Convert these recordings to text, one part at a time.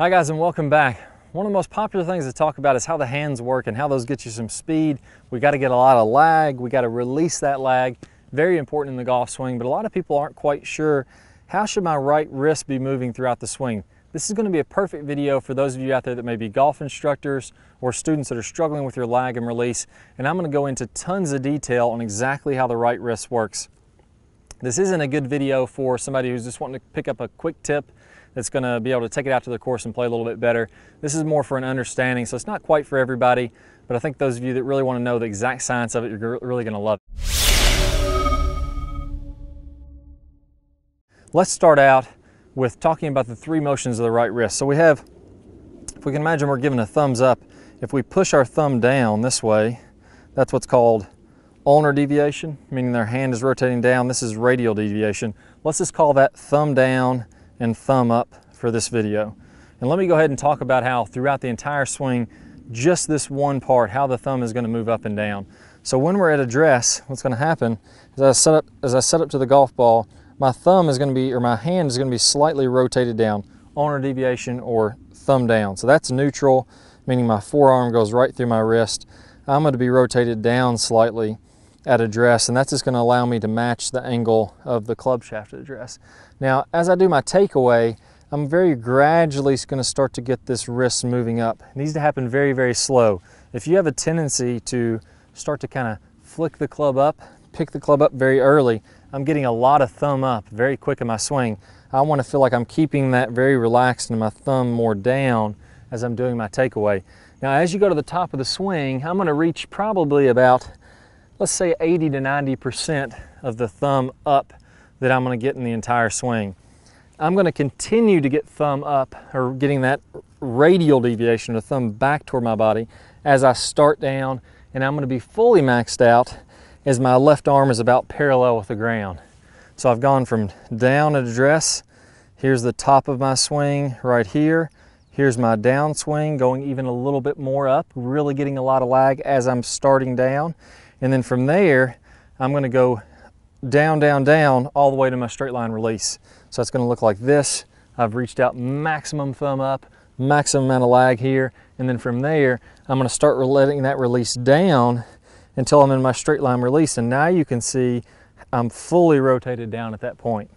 Hi guys, and welcome back. One of the most popular things to talk about is how the hands work and how those get you some speed. We got to get a lot of lag. We got to release that lag. Very important in the golf swing, but a lot of people aren't quite sure, how should my right wrist be moving throughout the swing? This is going to be a perfect video for those of you out there that may be golf instructors or students that are struggling with your lag and release. And I'm going to go into tons of detail on exactly how the right wrist works. This isn't a good video for somebody who's just wanting to pick up a quick tip that's going to be able to take it out to the course and play a little bit better. This is more for an understanding, so it's not quite for everybody, but I think those of you that really want to know the exact science of it, you're really going to love it. Let's start out with talking about the three motions of the right wrist. So we have, if we can imagine we're giving a thumbs up, if we push our thumb down this way, that's what's called ulnar deviation, meaning their hand is rotating down. This is radial deviation. Let's just call that thumb down and thumb up for this video. And let me go ahead and talk about how throughout the entire swing, just this one part, how the thumb is going to move up and down. So when we're at address, what's going to happen is as I set up to the golf ball, my thumb is going to be, or my hand is going to be slightly rotated down, ulnar deviation or thumb down. So that's neutral, meaning my forearm goes right through my wrist. I'm going to be rotated down slightly at address, and that's just going to allow me to match the angle of the club shaft at address. Now, as I do my takeaway, I'm very gradually going to start to get this wrist moving up. It needs to happen very, very slow. If you have a tendency to start to kind of flick the club up, pick the club up very early, I'm getting a lot of thumb up very quick in my swing. I want to feel like I'm keeping that very relaxed and my thumb more down as I'm doing my takeaway. Now, as you go to the top of the swing, I'm going to reach probably about, let's say 80 to 90% of the thumb up that I'm going to get in the entire swing. I'm going to continue to get thumb up, or getting that radial deviation of the thumb back toward my body as I start down, and I'm going to be fully maxed out as my left arm is about parallel with the ground. So I've gone from down at address, here's the top of my swing right here, here's my down swing going even a little bit more up, really getting a lot of lag as I'm starting down. And then from there, I'm going to go down, down, down, all the way to my straight line release. So it's going to look like this. I've reached out maximum thumb up, maximum amount of lag here. And then from there, I'm going to start letting that release down until I'm in my straight line release. And now you can see I'm fully rotated down at that point.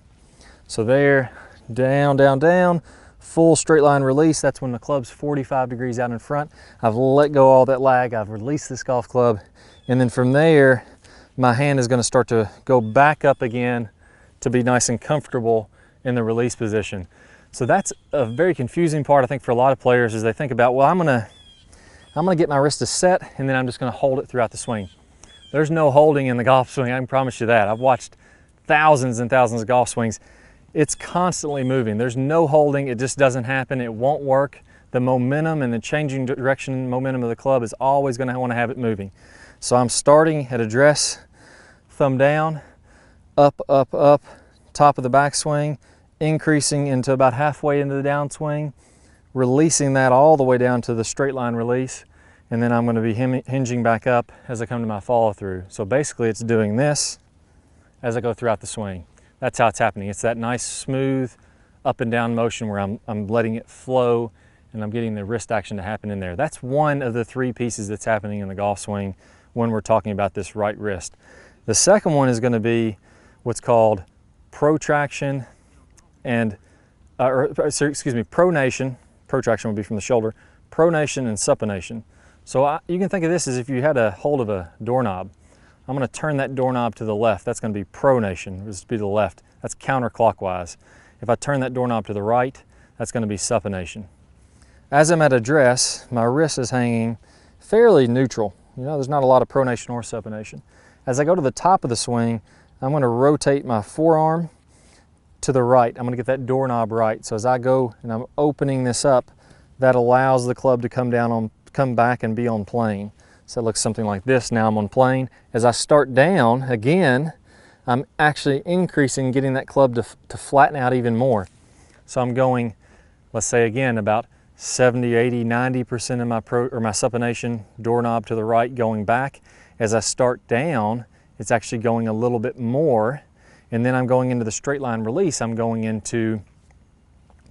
So there, down, down, down, full straight line release. That's when the club's 45 degrees out in front. I've let go all that lag. I've released this golf club. And then from there, my hand is going to start to go back up again to be nice and comfortable in the release position. So that's a very confusing part, I think, for a lot of players, as they think about, well, I'm gonna get my wrist to set, and then I'm just gonna hold it throughout the swing. There's no holding in the golf swing, I can promise you that. I've watched thousands and thousands of golf swings. It's constantly moving. There's no holding. It just doesn't happen. It won't work. The momentum and the changing direction momentum of the club is always going to want to have it moving. So I'm starting at address, thumb down, up, up, up, top of the backswing, increasing into about halfway into the downswing, releasing that all the way down to the straight line release, and then I'm going to be hinging back up as I come to my follow through. So basically it's doing this as I go throughout the swing. That's how it's happening. It's that nice smooth up and down motion where I'm letting it flow and I'm getting the wrist action to happen in there. That's one of the three pieces that's happening in the golf swing when we're talking about this right wrist. The second one is going to be what's called protraction and, pronation. Protraction would be from the shoulder. Pronation and supination. So you can think of this as if you had a hold of a doorknob. I'm going to turn that doorknob to the left. That's going to be pronation. This would be to the left. That's counterclockwise. If I turn that doorknob to the right, that's going to be supination. As I'm at address, my wrist is hanging fairly neutral. You know, there's not a lot of pronation or supination. As I go to the top of the swing, I'm going to rotate my forearm to the right. I'm going to get that doorknob right. So as I go and I'm opening this up, that allows the club to come back and be on plane. So it looks something like this. Now I'm on plane. As I start down, again, I'm actually increasing, getting that club to flatten out even more. So I'm going, let's say again, about 70, 80, 90% of my supination, doorknob to the right, going back. As I start down, it's actually going a little bit more. And then I'm going into the straight line release. I'm going into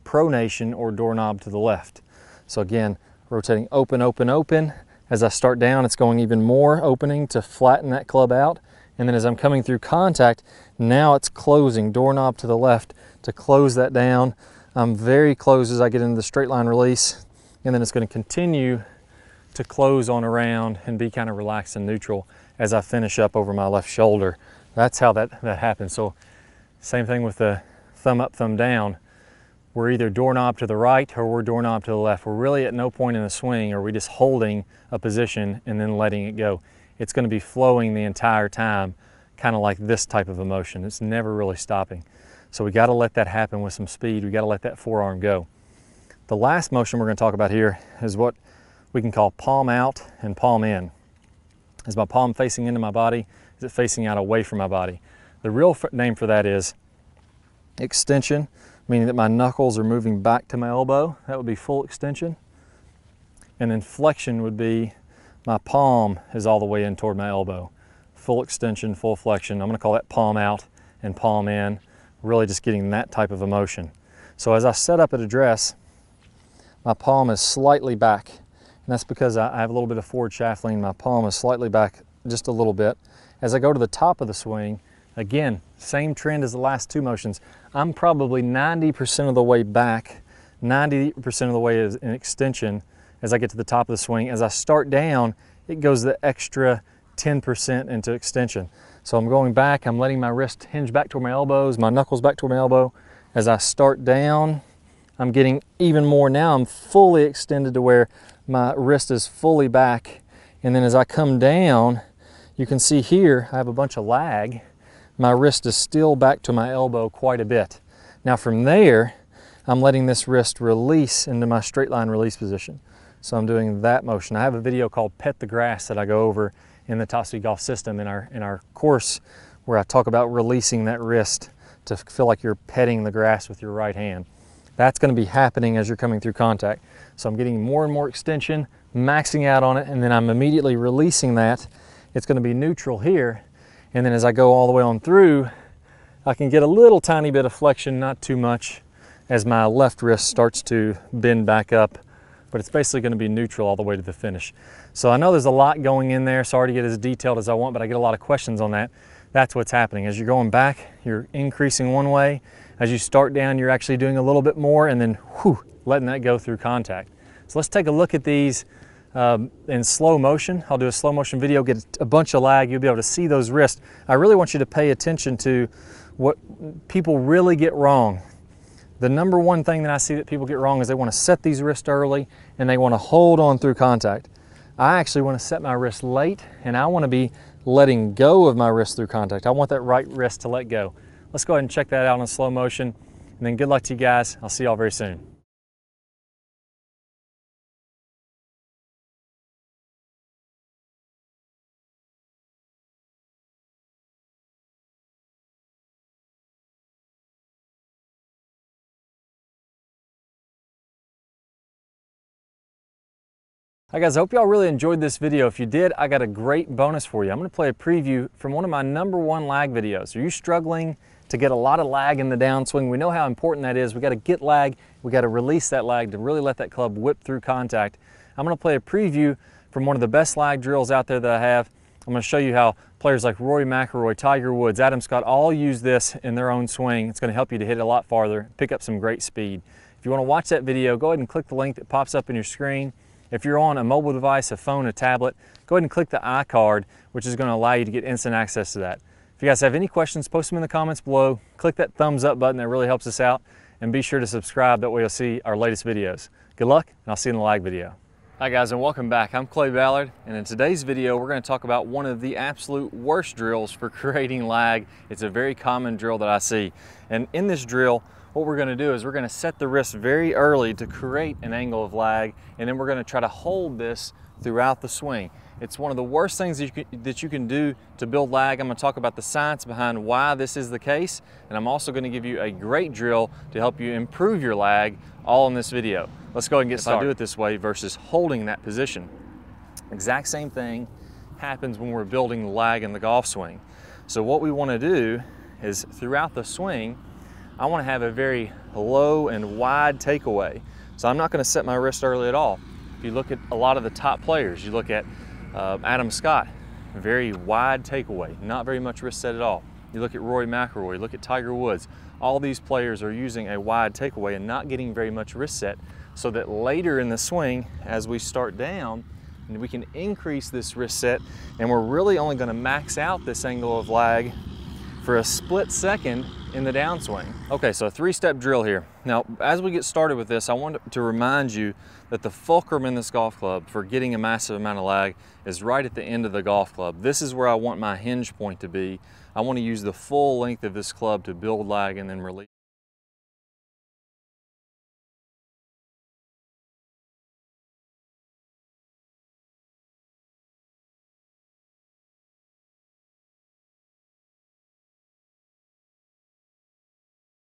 pronation or doorknob to the left. So again, rotating open, open, open. As I start down, it's going even more opening to flatten that club out. And then as I'm coming through contact, now it's closing, doorknob to the left to close that down. I'm very close as I get into the straight line release, and then it's going to continue to close on around and be kind of relaxed and neutral as I finish up over my left shoulder. That's how that happens. So same thing with the thumb up, thumb down. We're either doorknob to the right or we're doorknob to the left. We're really at no point in the swing are we just holding a position and then letting it go. It's going to be flowing the entire time, kind of like this type of a motion. It's never really stopping. So we got to let that happen with some speed. We got to let that forearm go. The last motion we're going to talk about here is what we can call palm out and palm in. Is my palm facing into my body? Is it facing out away from my body? The real name for that is extension, meaning that my knuckles are moving back to my elbow. That would be full extension. And then flexion would be my palm is all the way in toward my elbow. Full extension, full flexion. I'm going to call that palm out and palm in. Really just getting that type of a motion. So as I set up at address, my palm is slightly back. And that's because I have a little bit of forward shaft lean. My palm is slightly back just a little bit. As I go to the top of the swing, again, same trend as the last two motions. I'm probably 90% of the way back, 90% of the way in extension as I get to the top of the swing. As I start down, it goes the extra 10% into extension. So I'm going back, I'm letting my wrist hinge back toward my elbows, my knuckles back toward my elbow. As I start down, I'm getting even more. Now I'm fully extended to where my wrist is fully back. And then as I come down, you can see here, I have a bunch of lag. My wrist is still back to my elbow quite a bit. Now from there, I'm letting this wrist release into my straight line release position. So I'm doing that motion. I have a video called Pet the Grass that I go over in the Top Speed Golf system in our course, where I talk about releasing that wrist to feel like you're petting the grass with your right hand. That's going to be happening as you're coming through contact. So I'm getting more and more extension, maxing out on it, and then I'm immediately releasing that. It's going to be neutral here. And then as I go all the way on through, I can get a little tiny bit of flexion, not too much, as my left wrist starts to bend back up. But it's basically going to be neutral all the way to the finish. So I know there's a lot going in there. Sorry to get as detailed as I want, but I get a lot of questions on that. That's what's happening. As you're going back, you're increasing one way. As you start down, you're actually doing a little bit more, and then letting that go through contact. So let's take a look at these in slow motion. I'll do a slow motion video, get a bunch of lag. You'll be able to see those wrists. I really want you to pay attention to what people really get wrong. The number one thing that I see that people get wrong is they want to set these wrists early and they want to hold on through contact. I actually want to set my wrist late, and I want to be letting go of my wrist through contact. I want that right wrist to let go. Let's go ahead and check that out in slow motion, and then good luck to you guys. I'll see y'all very soon. Hi guys, I hope y'all really enjoyed this video. If you did, I got a great bonus for you. I'm going to play a preview from one of my #1 lag videos. Are you struggling to get a lot of lag in the downswing? We know how important that is. We got to get lag. We got to release that lag to really let that club whip through contact. I'm going to play a preview from one of the best lag drills out there that I have. I'm going to show you how players like Rory McIlroy, Tiger Woods, Adam Scott all use this in their own swing. It's going to help you to hit it a lot farther, pick up some great speed. If you want to watch that video, go ahead and click the link that pops up in your screen. If you're on a mobile device, a phone, a tablet, go ahead and click the iCard, which is going to allow you to get instant access to that. If you guys have any questions, post them in the comments below. Click that thumbs up button, that really helps us out. And be sure to subscribe, that way you'll see our latest videos. Good luck, and I'll see you in the lag video. Hi guys, and welcome back. I'm Clay Ballard, and in today's video, we're going to talk about one of the absolute worst drills for creating lag. It's a very common drill that I see. And in this drill, what we're going to do is we're going to set the wrist very early to create an angle of lag, and then we're going to try to hold this throughout the swing. It's one of the worst things that you can do to build lag. I'm going to talk about the science behind why this is the case, and I'm also going to give you a great drill to help you improve your lag, all in this video. Let's go ahead and get started. If I do it this way versus holding that position, exact same thing happens when we're building lag in the golf swing. So what we want to do is throughout the swing, I want to have a very low and wide takeaway. So I'm not going to set my wrist early at all. If you look at a lot of the top players, you look at Adam Scott, very wide takeaway, not very much wrist set at all. You look at Rory McIlroy, look at Tiger Woods. All these players are using a wide takeaway and not getting very much wrist set, so that later in the swing, as we start down, we can increase this wrist set, and we're really only going to max out this angle of lag for a split second in the downswing. Okay, so a 3-step drill here. Now, as we get started with this, I want to remind you that the fulcrum in this golf club for getting a massive amount of lag is right at the end of the golf club. This is where I want my hinge point to be. I want to use the full length of this club to build lag and then release.